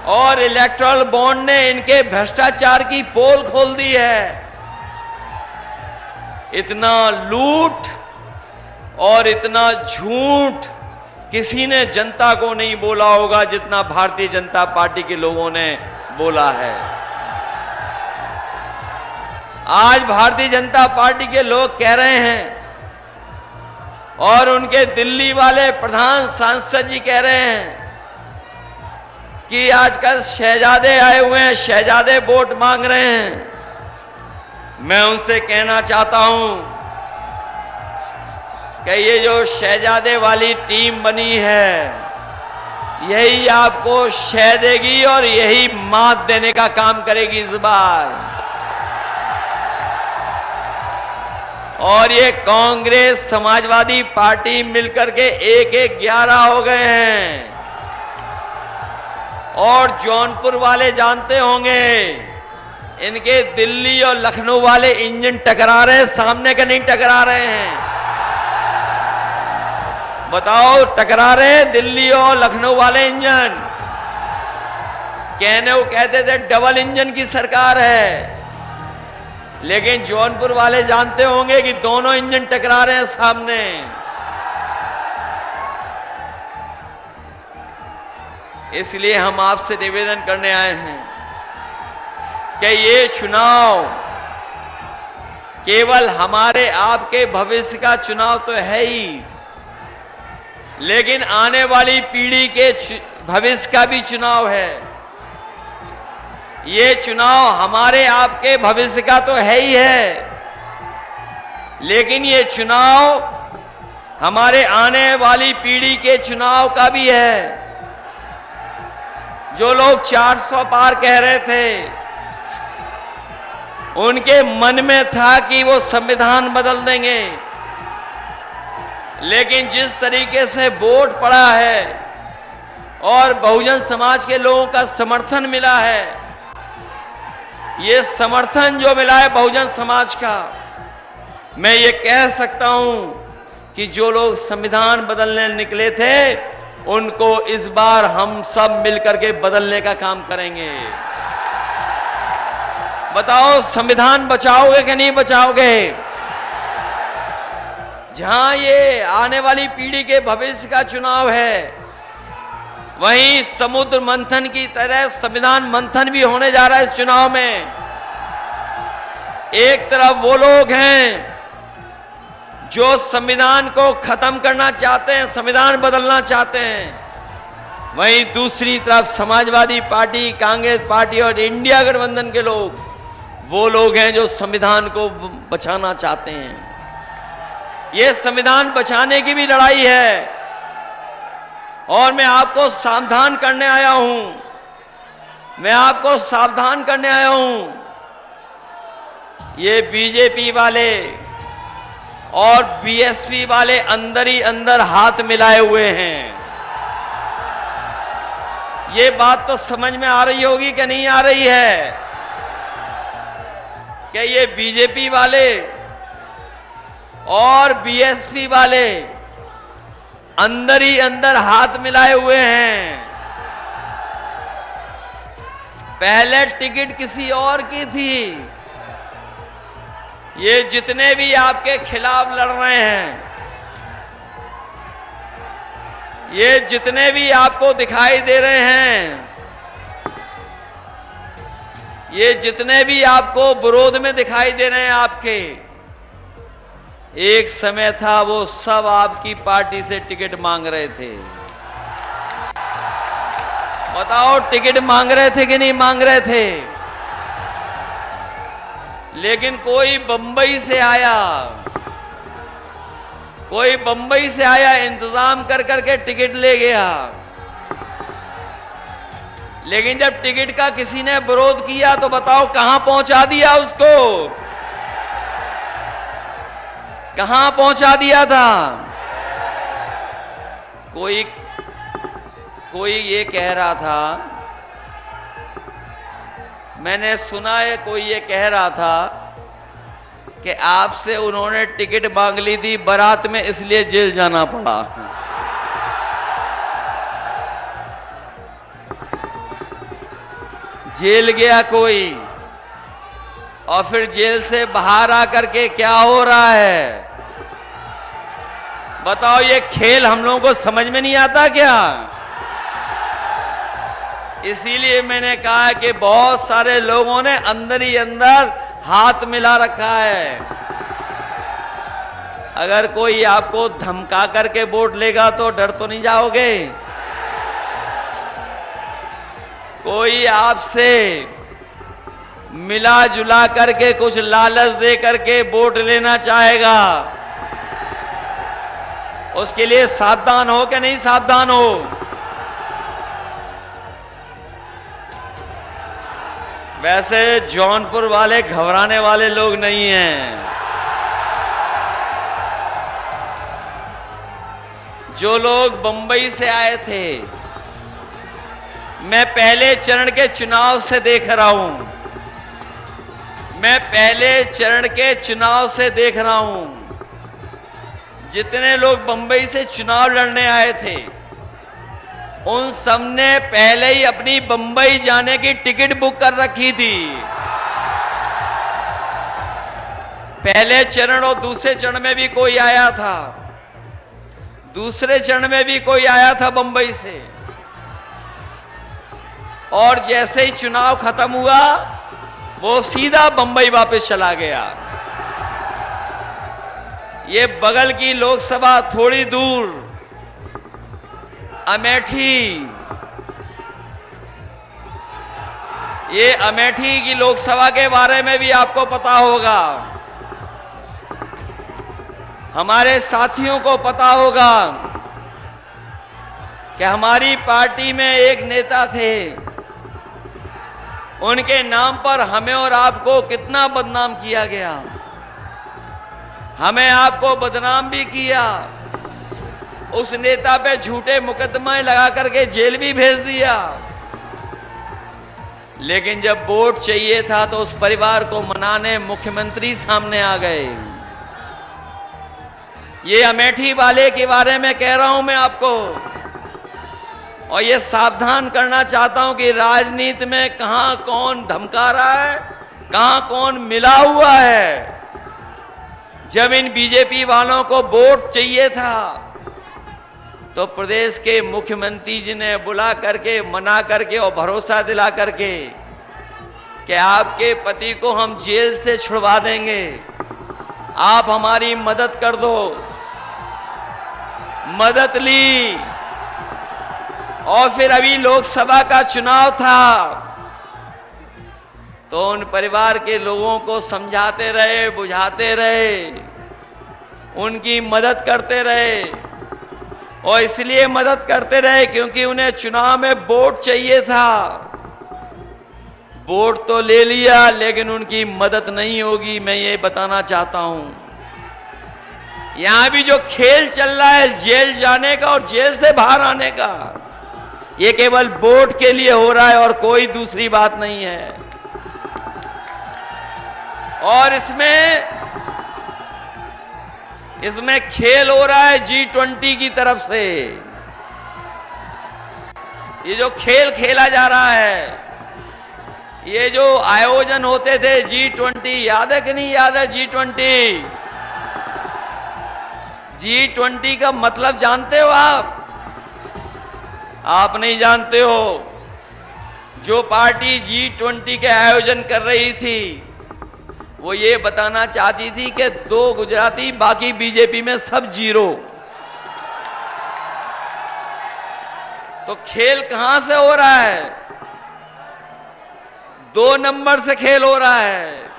और इलेक्टोरल बॉन्ड ने इनके भ्रष्टाचार की पोल खोल दी है। इतना लूट और इतना झूठ किसी ने जनता को नहीं बोला होगा जितना भारतीय जनता पार्टी के लोगों ने बोला है। आज भारतीय जनता पार्टी के लोग कह रहे हैं और उनके दिल्ली वाले प्रधान सांसद जी कह रहे हैं कि आजकल शहजादे आए हुए हैं, शहजादे वोट मांग रहे हैं। मैं उनसे कहना चाहता हूं कि ये जो शहजादे वाली टीम बनी है, यही आपको शह देगी और यही मात देने का काम करेगी इस बार। और ये कांग्रेस समाजवादी पार्टी मिलकर के 1-11 हो गए हैं। और जौनपुर वाले जानते होंगे, इनके दिल्ली और लखनऊ वाले इंजन टकरा रहे हैं, सामने के नहीं टकरा रहे हैं। बताओ, टकरा रहे हैं दिल्ली और लखनऊ वाले इंजन। वो कहते थे डबल इंजन की सरकार है, लेकिन जौनपुर वाले जानते होंगे कि दोनों इंजन टकरा रहे हैं सामने। इसलिए हम आपसे निवेदन करने आए हैं कि ये चुनाव केवल हमारे आपके भविष्य का चुनाव तो है ही, लेकिन आने वाली पीढ़ी के भविष्य का भी चुनाव है। ये चुनाव हमारे आपके भविष्य का तो है ही है, लेकिन ये चुनाव हमारे आने वाली पीढ़ी के चुनाव का भी है। जो लोग 400 पार कह रहे थे, उनके मन में था कि वो संविधान बदल देंगे, लेकिन जिस तरीके से वोट पड़ा है और बहुजन समाज के लोगों का समर्थन मिला है, ये समर्थन जो मिला है बहुजन समाज का, मैं ये कह सकता हूं कि जो लोग संविधान बदलने निकले थे, उनको इस बार हम सब मिलकर के बदलने का काम करेंगे। बताओ, संविधान बचाओगे कि नहीं बचाओगे? जहां ये आने वाली पीढ़ी के भविष्य का चुनाव है, वहीं समुद्र मंथन की तरह संविधान मंथन भी होने जा रहा है इस चुनाव में। एक तरफ वो लोग हैं जो संविधान को खत्म करना चाहते हैं, संविधान बदलना चाहते हैं, वहीं दूसरी तरफ समाजवादी पार्टी, कांग्रेस पार्टी और इंडिया गठबंधन के लोग, वो लोग हैं जो संविधान को बचाना चाहते हैं। ये संविधान बचाने की भी लड़ाई है, और मैं आपको सावधान करने आया हूं, मैं आपको सावधान करने आया हूं। ये बीजेपी वाले और बीएसपी वाले अंदर ही अंदर हाथ मिलाए हुए हैं। ये बात तो समझ में आ रही होगी कि नहीं आ रही है कि ये बीजेपी वाले और बीएसपी वाले अंदर ही अंदर हाथ मिलाए हुए हैं। पहले टिकट किसी और की थी। ये जितने भी आपके खिलाफ लड़ रहे हैं, ये जितने भी आपको दिखाई दे रहे हैं, ये जितने भी आपको विरोध में दिखाई दे रहे हैं आपके, एक समय था वो सब आपकी पार्टी से टिकट मांग रहे थे। बताओ, टिकट मांग रहे थे कि नहीं मांग रहे थे? लेकिन कोई बंबई से आया, कोई बंबई से आया, इंतजाम कर करके टिकट ले गया। लेकिन जब टिकट का किसी ने विरोध किया तो बताओ कहां पहुंचा दिया उसको? कहां पहुंचा दिया था? कोई ये कह रहा था, मैंने सुना है कोई ये कह रहा था कि आपसे उन्होंने टिकट मांग ली थी बारात में, इसलिए जेल जाना पड़ा। जेल गया कोई, और फिर जेल से बाहर आकर के क्या हो रहा है? बताओ, ये खेल हम लोगों को समझ में नहीं आता क्या? इसीलिए मैंने कहा कि बहुत सारे लोगों ने अंदर ही अंदर हाथ मिला रखा है। अगर कोई आपको धमका करके वोट लेगा तो डर तो नहीं जाओगे? कोई आपसे मिला जुला करके कुछ लालच दे करके वोट लेना चाहेगा, उसके लिए सावधान हो कि नहीं सावधान हो? वैसे जौनपुर वाले घबराने वाले लोग नहीं हैं। जो लोग बंबई से आए थे, मैं पहले चरण के चुनाव से देख रहा हूं, मैं पहले चरण के चुनाव से देख रहा हूं। जितने लोग बंबई से चुनाव लड़ने आए थे, उन सबने पहले ही अपनी बंबई जाने की टिकट बुक कर रखी थी। पहले चरण और दूसरे चरण में भी कोई आया था, दूसरे चरण में भी कोई आया था बंबई से, और जैसे ही चुनाव खत्म हुआ वो सीधा बंबई वापस चला गया। ये बगल की लोकसभा थोड़ी दूर अमेठी, ये अमेठी की लोकसभा के बारे में भी आपको पता होगा, हमारे साथियों को पता होगा कि हमारी पार्टी में एक नेता थे, उनके नाम पर हमें और आपको कितना बदनाम किया गया। हमें आपको बदनाम भी किया, उस नेता पे झूठे मुकदमे लगा करके जेल भी भेज दिया। लेकिन जब वोट चाहिए था तो उस परिवार को मनाने मुख्यमंत्री सामने आ गए। ये अमेठी वाले के बारे में कह रहा हूं मैं आपको, और ये सावधान करना चाहता हूं कि राजनीति में कहां कौन धमका रहा है, कहां कौन मिला हुआ है। जब इन बीजेपी वालों को वोट चाहिए था तो प्रदेश के मुख्यमंत्री जी ने बुला करके, मना करके और भरोसा दिला करके कि आपके पति को हम जेल से छुड़वा देंगे, आप हमारी मदद कर दो। मदद ली, और फिर अभी लोकसभा का चुनाव था तो उन परिवार के लोगों को समझाते रहे, बुझाते रहे, उनकी मदद करते रहे। और इसलिए मदद करते रहे क्योंकि उन्हें चुनाव में वोट चाहिए था। वोट तो ले लिया लेकिन उनकी मदद नहीं होगी, मैं ये बताना चाहता हूं। यहां भी जो खेल चल रहा है जेल जाने का और जेल से बाहर आने का, ये केवल वोट के लिए हो रहा है और कोई दूसरी बात नहीं है। और इसमें खेल हो रहा है G20 की तरफ से। ये जो खेल खेला जा रहा है, ये जो आयोजन होते थे G20, याद है कि नहीं याद है? G20 का मतलब जानते हो आप? आप नहीं जानते हो। जो पार्टी G20 के आयोजन कर रही थी वो ये बताना चाहती थी कि 2 गुजराती, बाकी बीजेपी में सब जीरो। तो खेल कहां से हो रहा है? 2 नंबर से खेल हो रहा है।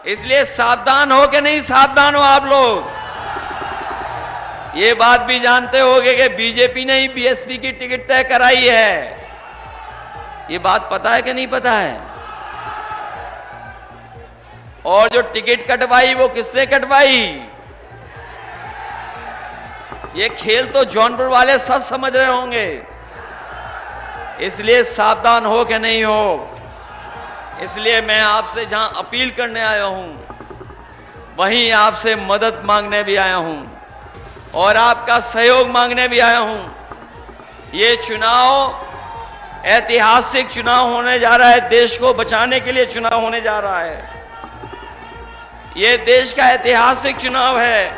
इसलिए सावधान हो कि नहीं सावधान हो आप लोग? ये बात भी जानते होंगे कि बीजेपी ने ही बीएसपी की टिकट तय कराई है। ये बात पता है कि नहीं पता है? और जो टिकट कटवाई वो किसने कटवाई? ये खेल तो जौनपुर वाले सब समझ रहे होंगे। इसलिए सावधान हो कि नहीं हो। इसलिए मैं आपसे जहां अपील करने आया हूं वहीं आपसे मदद मांगने भी आया हूं और आपका सहयोग मांगने भी आया हूं। ये चुनाव ऐतिहासिक चुनाव होने जा रहा है। देश को बचाने के लिए चुनाव होने जा रहा है। ये देश का ऐतिहासिक चुनाव है।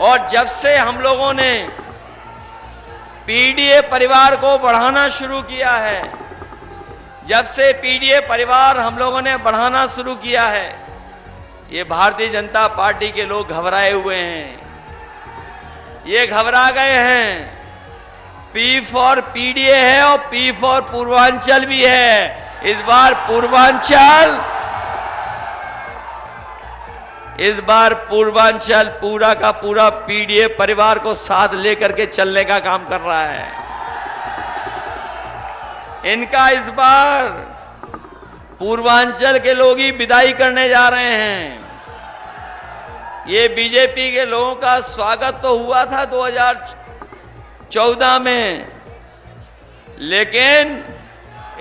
और जब से हम लोगों ने पीडीए परिवार को बढ़ाना शुरू किया है, जब से पीडीए परिवार हम लोगों ने बढ़ाना शुरू किया है, ये भारतीय जनता पार्टी के लोग घबराए हुए हैं। ये घबरा गए हैं। पी फॉर पीडीए है और पी फॉर पूर्वांचल भी है। इस बार पूर्वांचल पूरा का पूरा पीडीए परिवार को साथ लेकर के चलने का काम कर रहा है। इनका इस बार पूर्वांचल के लोग ही विदाई करने जा रहे हैं। ये बीजेपी के लोगों का स्वागत तो हुआ था 2014 में, लेकिन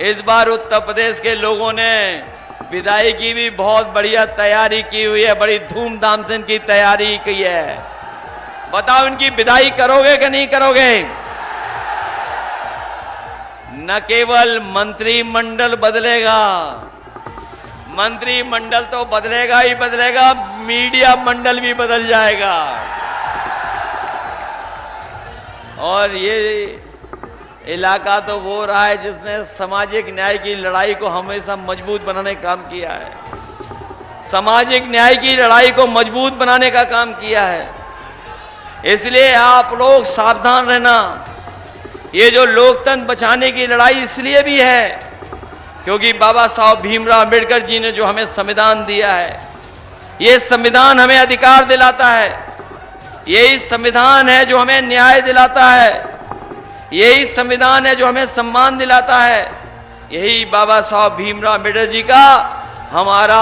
इस बार उत्तर प्रदेश के लोगों ने विदाई की भी बहुत बढ़िया तैयारी की हुई है। बड़ी धूमधाम से इनकी तैयारी की है। बताओ इनकी विदाई करोगे कि नहीं करोगे? न केवल मंत्रिमंडल बदलेगा, मंत्रिमंडल तो बदलेगा ही बदलेगा, मीडिया मंडल भी बदल जाएगा। और ये इलाका तो वो रहा है जिसने सामाजिक न्याय की लड़ाई को हमेशा मजबूत बनाने का काम किया है। सामाजिक न्याय की लड़ाई को मजबूत बनाने का काम किया है। इसलिए आप लोग सावधान रहना। ये जो लोकतंत्र बचाने की लड़ाई इसलिए भी है क्योंकि बाबा साहब भीमराव अंबेडकर जी ने जो हमें संविधान दिया है, ये संविधान हमें अधिकार दिलाता है। यही संविधान है जो हमें न्याय दिलाता है। यही संविधान है जो हमें सम्मान दिलाता है। यही बाबा साहब भीमराव अंबेडकर जी का हमारा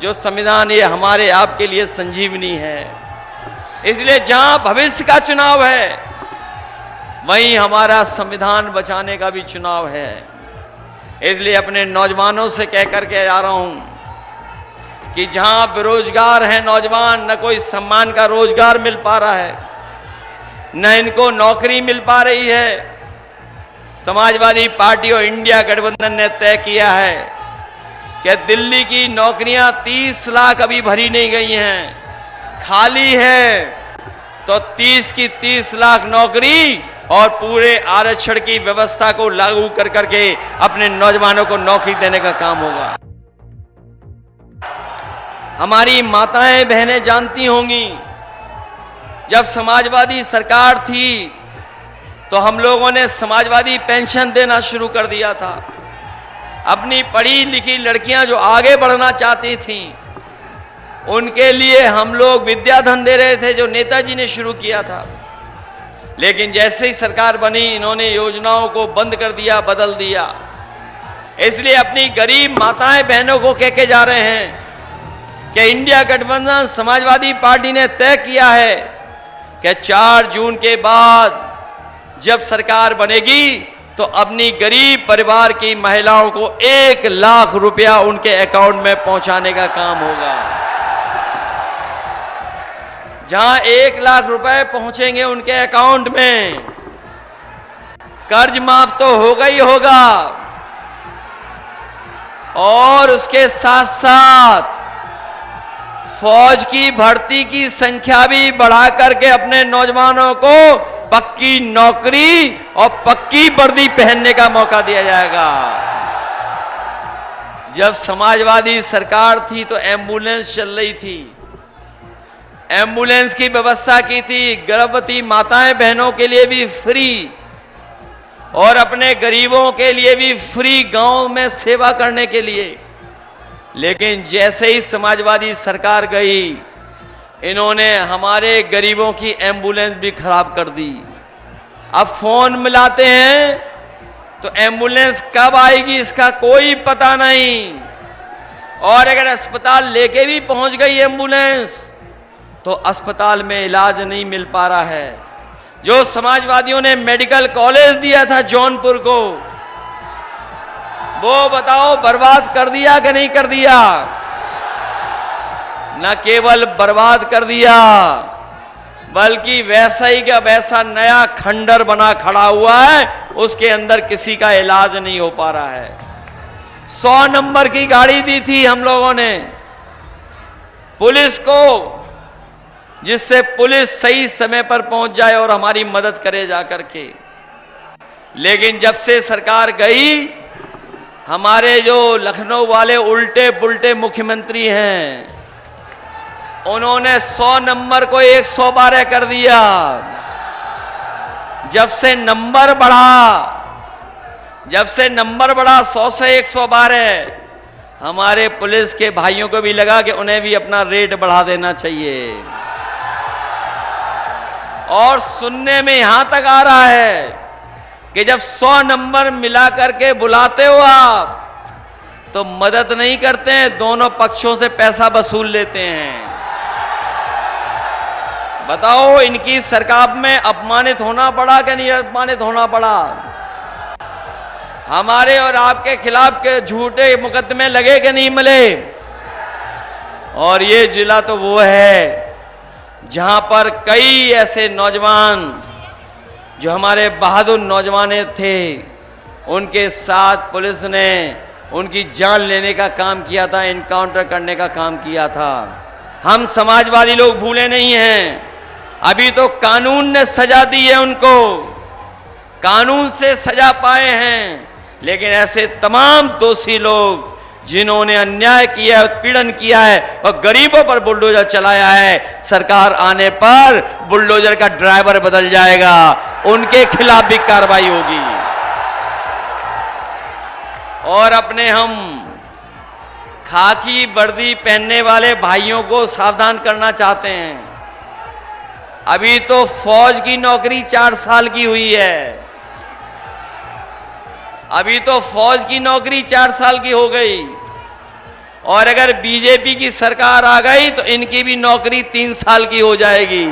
जो संविधान, ये हमारे आपके लिए संजीवनी है। इसलिए जहां भविष्य का चुनाव है वहीं हमारा संविधान बचाने का भी चुनाव है। इसलिए अपने नौजवानों से कह करके आ रहा हूं कि जहां बेरोजगार हैं नौजवान, न कोई सम्मान का रोजगार मिल पा रहा है, न इनको नौकरी मिल पा रही है, समाजवादी पार्टी और इंडिया गठबंधन ने तय किया है कि दिल्ली की नौकरियां 30 लाख अभी भरी नहीं गई हैं, खाली है। तो 30 की 30 लाख नौकरी और पूरे आरक्षण की व्यवस्था को लागू कर करके अपने नौजवानों को नौकरी देने का काम होगा। हमारी माताएं बहनें जानती होंगी, जब समाजवादी सरकार थी तो हम लोगों ने समाजवादी पेंशन देना शुरू कर दिया था। अपनी पढ़ी लिखी लड़कियां जो आगे बढ़ना चाहती थीं, उनके लिए हम लोग विद्याधन दे रहे थे, जो नेताजी ने शुरू किया था। लेकिन जैसे ही सरकार बनी इन्होंने योजनाओं को बंद कर दिया, बदल दिया। इसलिए अपनी गरीब माताएं बहनों को कह के जा रहे हैं कि इंडिया गठबंधन समाजवादी पार्टी ने तय किया है कि 4 जून के बाद जब सरकार बनेगी तो अपनी गरीब परिवार की महिलाओं को 1 लाख रुपया उनके अकाउंट में पहुंचाने का काम होगा। जहां 1 लाख रुपए पहुंचेंगे उनके अकाउंट में, कर्ज माफ तो होगा ही होगा और उसके साथ साथ फौज की भर्ती की संख्या भी बढ़ा करके अपने नौजवानों को पक्की नौकरी और पक्की वर्दी पहनने का मौका दिया जाएगा। जब समाजवादी सरकार थी तो एम्बुलेंस चल रही थी, एम्बुलेंस की व्यवस्था की थी, गर्भवती माताएं बहनों के लिए भी फ्री और अपने गरीबों के लिए भी फ्री गांव में सेवा करने के लिए। लेकिन जैसे ही समाजवादी सरकार गई इन्होंने हमारे गरीबों की एम्बुलेंस भी खराब कर दी। अब फोन मिलाते हैं तो एम्बुलेंस कब आएगी इसका कोई पता नहीं, और अगर अस्पताल लेके भी पहुंच गई एम्बुलेंस तो अस्पताल में इलाज नहीं मिल पा रहा है। जो समाजवादियों ने मेडिकल कॉलेज दिया था जौनपुर को, वो बताओ बर्बाद कर दिया कि नहीं कर दिया? न केवल बर्बाद कर दिया बल्कि वैसा ही का वैसा नया खंडर बना खड़ा हुआ है, उसके अंदर किसी का इलाज नहीं हो पा रहा है। 100 नंबर की गाड़ी दी थी हम लोगों ने पुलिस को, जिससे पुलिस सही समय पर पहुंच जाए और हमारी मदद करे जाकर के। लेकिन जब से सरकार गई हमारे जो लखनऊ वाले उल्टे पुल्टे मुख्यमंत्री हैं उन्होंने 100 नंबर को 112 कर दिया। जब से नंबर बढ़ा 100 से 112, हमारे पुलिस के भाइयों को भी लगा कि उन्हें भी अपना रेट बढ़ा देना चाहिए। और सुनने में यहां तक आ रहा है कि जब 100 नंबर मिला करके बुलाते हो आप तो मदद नहीं करते हैं, दोनों पक्षों से पैसा वसूल लेते हैं। बताओ इनकी सरकार में अपमानित होना पड़ा कि नहीं अपमानित होना पड़ा? हमारे और आपके खिलाफ के झूठे मुकदमे लगे कि नहीं मिले? और ये जिला तो वो है जहां पर कई ऐसे नौजवान जो हमारे बहादुर नौजवान थे उनके साथ पुलिस ने उनकी जान लेने का काम किया था, एनकाउंटर करने का काम किया था। हम समाजवादी लोग भूले नहीं हैं। अभी तो कानून ने सजा दी है उनको, कानून से सजा पाए हैं, लेकिन ऐसे तमाम दोषी लोग जिन्होंने अन्याय किया है, उत्पीड़न किया है और गरीबों पर बुलडोजर चलाया है, सरकार आने पर बुलडोजर का ड्राइवर बदल जाएगा, उनके खिलाफ भी कार्रवाई होगी। और अपने हम खाकी वर्दी पहनने वाले भाइयों को सावधान करना चाहते हैं। अभी तो फौज की नौकरी 4 साल की हुई है, अभी तो फौज की नौकरी 4 साल की हो गई, और अगर बीजेपी की सरकार आ गई तो इनकी भी नौकरी 3 साल की हो जाएगी।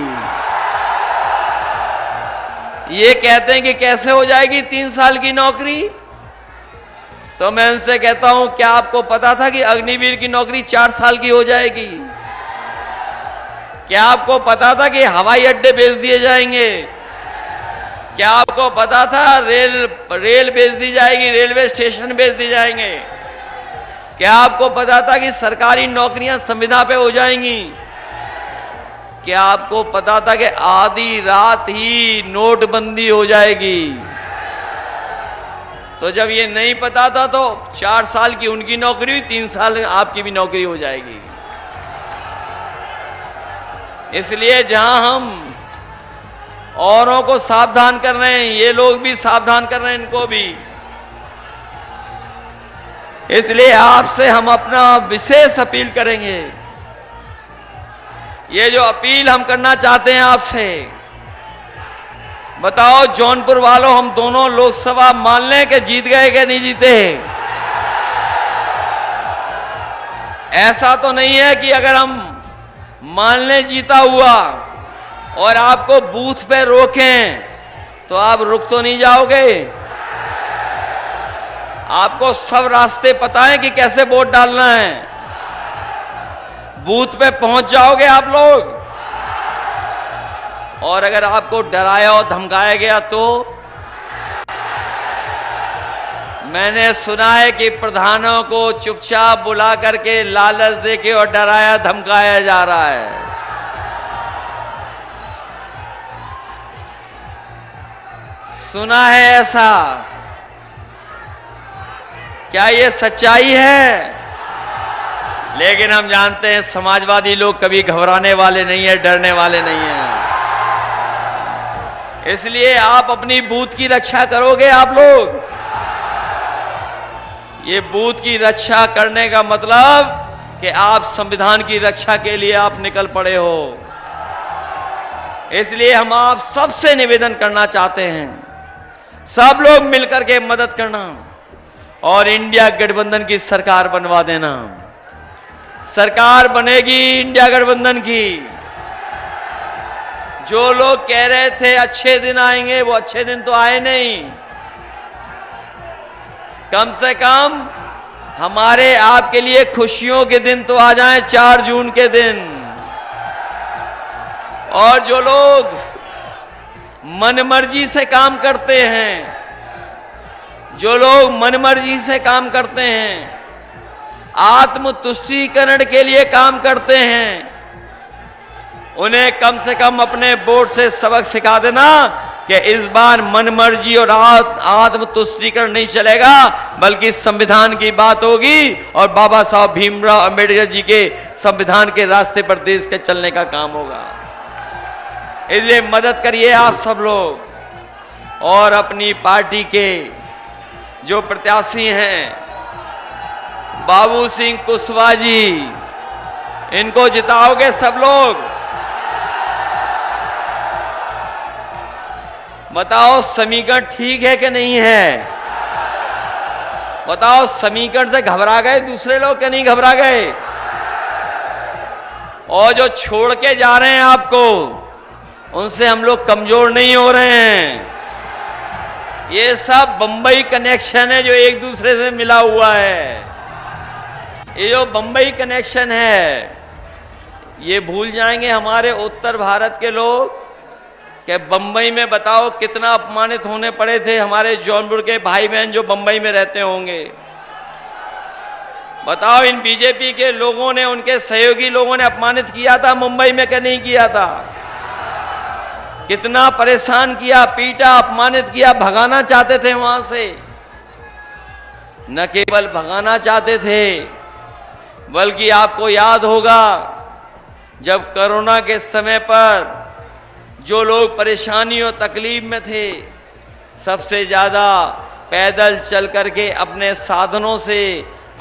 ये कहते हैं कि कैसे हो जाएगी 3 साल की नौकरी? तो मैं उनसे कहता हूं क्या आपको पता था कि अग्निवीर की नौकरी 4 साल की हो जाएगी? क्या आपको पता था कि हवाई अड्डे बेच दिए जाएंगे? क्या आपको पता था रेल बेच दी जाएगी, रेलवे स्टेशन बेच दिए जाएंगे? क्या आपको पता था कि सरकारी नौकरियां संविदा पे हो जाएंगी? क्या आपको पता था कि आधी रात ही नोटबंदी हो जाएगी? तो जब ये नहीं पता था तो 4 साल की उनकी नौकरी हुई, 3 साल आपकी भी नौकरी हो जाएगी। इसलिए जहां हम औरों को सावधान कर रहे हैं, ये लोग भी सावधान कर रहे हैं इनको भी। इसलिए आपसे हम अपना विशेष अपील करेंगे। ये जो अपील हम करना चाहते हैं आपसे, बताओ जौनपुर वालों, हम दोनों लोकसभा मान लें कि जीत गए कि नहीं जीते? ऐसा तो नहीं है कि अगर हम मान लें जीता हुआ और आपको बूथ पे रोकें तो आप रुक तो नहीं जाओगे? आपको सब रास्ते पता है कि कैसे वोट डालना है। बूथ पे पहुंच जाओगे आप लोग। और अगर आपको डराया और धमकाया गया तो? मैंने सुना है कि प्रधानों को चुपचाप बुला करके लालच देके और डराया धमकाया जा रहा है। सुना है ऐसा? क्या ये सच्चाई है? लेकिन हम जानते हैं समाजवादी लोग कभी घबराने वाले नहीं है, डरने वाले नहीं हैं। इसलिए आप अपनी बूथ की रक्षा करोगे आप लोग। ये बूथ की रक्षा करने का मतलब कि आप संविधान की रक्षा के लिए आप निकल पड़े हो। इसलिए हम आप सबसे निवेदन करना चाहते हैं, सब लोग मिलकर के मदद करना और इंडिया गठबंधन की सरकार बनवा देना। सरकार बनेगी इंडिया गठबंधन की। जो लोग कह रहे थे अच्छे दिन आएंगे, वो अच्छे दिन तो आए नहीं। कम से कम हमारे आपके लिए खुशियों के दिन तो आ जाएं, 4 जून के दिन। और जो लोग मनमर्जी से काम करते हैं, जो लोग मनमर्जी से काम करते हैं, आत्मतुष्टीकरण के लिए काम करते हैं, उन्हें कम से कम अपने बोर्ड से सबक सिखा देना कि इस बार मनमर्जी और आत्मतुष्टीकरण नहीं चलेगा, बल्कि संविधान की बात होगी और बाबा साहब भीमराव अंबेडकर जी के संविधान के रास्ते पर देश के चलने का काम होगा। इसलिए मदद करिए आप सब लोग और अपनी पार्टी के जो प्रत्याशी हैं बाबू सिंह कुशवाहा जी, इनको जिताओगे सब लोग। बताओ समीकरण ठीक है कि नहीं है? बताओ समीकरण से घबरा गए दूसरे लोग कि नहीं घबरा गए? और जो छोड़ के जा रहे हैं आपको, उनसे हम लोग कमजोर नहीं हो रहे हैं। ये सब बंबई कनेक्शन है जो एक दूसरे से मिला हुआ है। ये जो बंबई कनेक्शन है, ये भूल जाएंगे हमारे उत्तर भारत के लोग कि बंबई में बताओ कितना अपमानित होने पड़े थे हमारे जौनपुर के भाई बहन जो बंबई में रहते होंगे। बताओ इन बीजेपी के लोगों ने, उनके सहयोगी लोगों ने अपमानित किया था मुंबई में कि नहीं किया था? कितना परेशान किया, पीटा, अपमानित किया, भगाना चाहते थे वहां से। न केवल भगाना चाहते थे, बल्कि आपको याद होगा जब कोरोना के समय पर जो लोग परेशानी और तकलीफ में थे, सबसे ज्यादा पैदल चल करके अपने साधनों से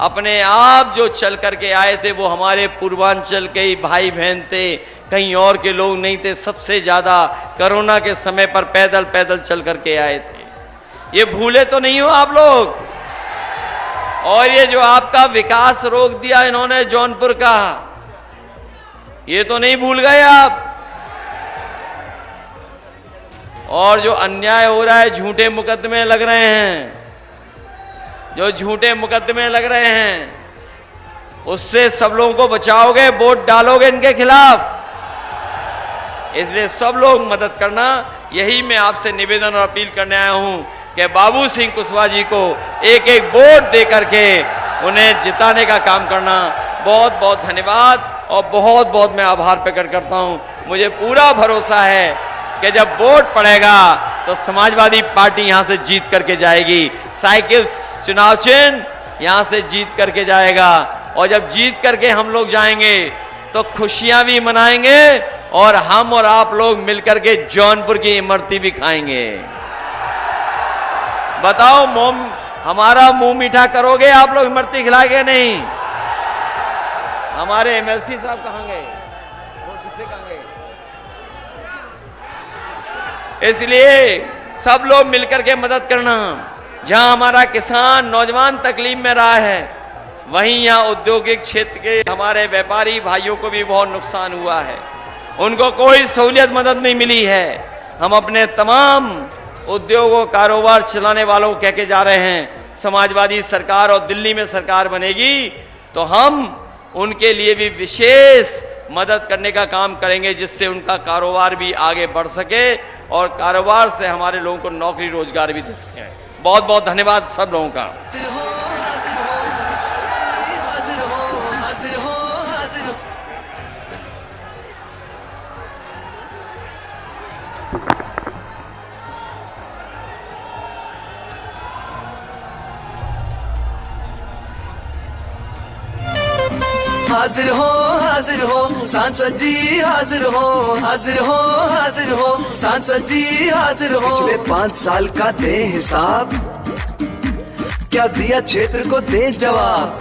अपने आप जो चल करके आए थे वो हमारे पूर्वांचल के ही भाई बहन थे, कहीं और के लोग नहीं थे। सबसे ज्यादा कोरोना के समय पर पैदल पैदल चल करके आए थे। ये भूले तो नहीं हो आप लोग? और ये जो आपका विकास रोक दिया इन्होंने जौनपुर का, ये तो नहीं भूल गए आप? और जो अन्याय हो रहा है, झूठे मुकदमे लग रहे हैं, जो झूठे मुकदमे लग रहे हैं, उससे सब लोगों को बचाओगे, वोट डालोगे इनके खिलाफ। इसलिए सब लोग मदद करना, यही मैं आपसे निवेदन और अपील करने आया हूं कि बाबू सिंह कुशवाहा जी को एक एक वोट दे करके उन्हें जिताने का काम करना। बहुत बहुत धन्यवाद और बहुत बहुत मैं आभार प्रकट करता हूं। मुझे पूरा भरोसा है कि जब वोट पड़ेगा तो समाजवादी पार्टी यहां से जीत करके जाएगी। साइकिल चुनाव चिन्ह यहां से जीत करके जाएगा और जब जीत करके हम लोग जाएंगे तो खुशियां भी मनाएंगे और हम और आप लोग मिलकर के जौनपुर की इमरती भी खाएंगे। बताओ हमारा मुंह मीठा करोगे आप लोग? इमरती खिलाएंगे नहीं? हमारे एमएलसी साहब कहां गए? वो दूसरे कहां गए? इसलिए सब लोग मिलकर के मदद करना। जहां हमारा किसान नौजवान तकलीफ में रहा है, वहीं यहां औद्योगिक क्षेत्र के हमारे व्यापारी भाइयों को भी बहुत नुकसान हुआ है। उनको कोई सहूलियत मदद नहीं मिली है। हम अपने तमाम उद्योगों कारोबार चलाने वालों को कह के जा रहे हैं, समाजवादी सरकार और दिल्ली में सरकार बनेगी तो हम उनके लिए भी विशेष मदद करने का काम करेंगे, जिससे उनका कारोबार भी आगे बढ़ सके और कारोबार से हमारे लोगों को नौकरी रोजगार भी दे सके। बहुत बहुत धन्यवाद सब लोगों का। हाजिर हो सांसद जी, हाजिर हो सांसद जी, हाजिर हो। पिछले 5 साल का दे हिसाब, क्या दिया क्षेत्र को दे जवाब।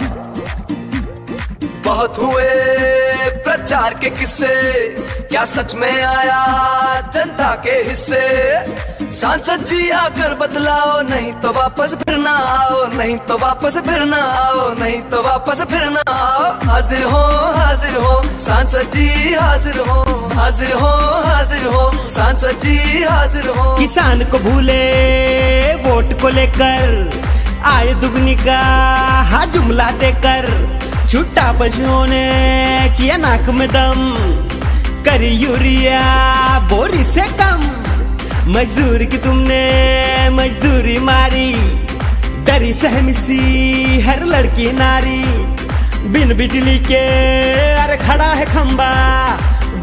बहुत हुए प्रचार के किस्से, क्या सच में आया जनता के हिस्से। सांसद जी आकर बदलाओ, नहीं तो वापस फिर ना आओ, नहीं तो वापस फिर ना आओ, नहीं तो वापस फिर ना आओ। हाजिर हो सांसद जी, हाजिर हो सांसद जी, हाजिर हो। किसान को भूले वोट को लेकर, आय दुगनी का जुमला देकर, छुट्टा पशुओं ने किया नाक में दम, करी यूरिया बोरी से कम। मजदूर की तुमने मजदूरी मारी, डरी सहमी सी हर लड़की नारी। बिन बिजली के अरे खड़ा है खंबा,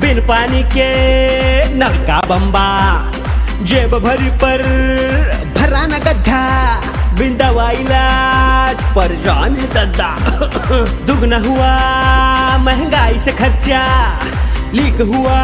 बिन पानी के नल का बम्बा। जेब भरी पर भरा न गड्ढा, बिन दवा इलाज पर जान है दद्दा। दुगना हुआ महंगाई से खर्चा, लीक हुआ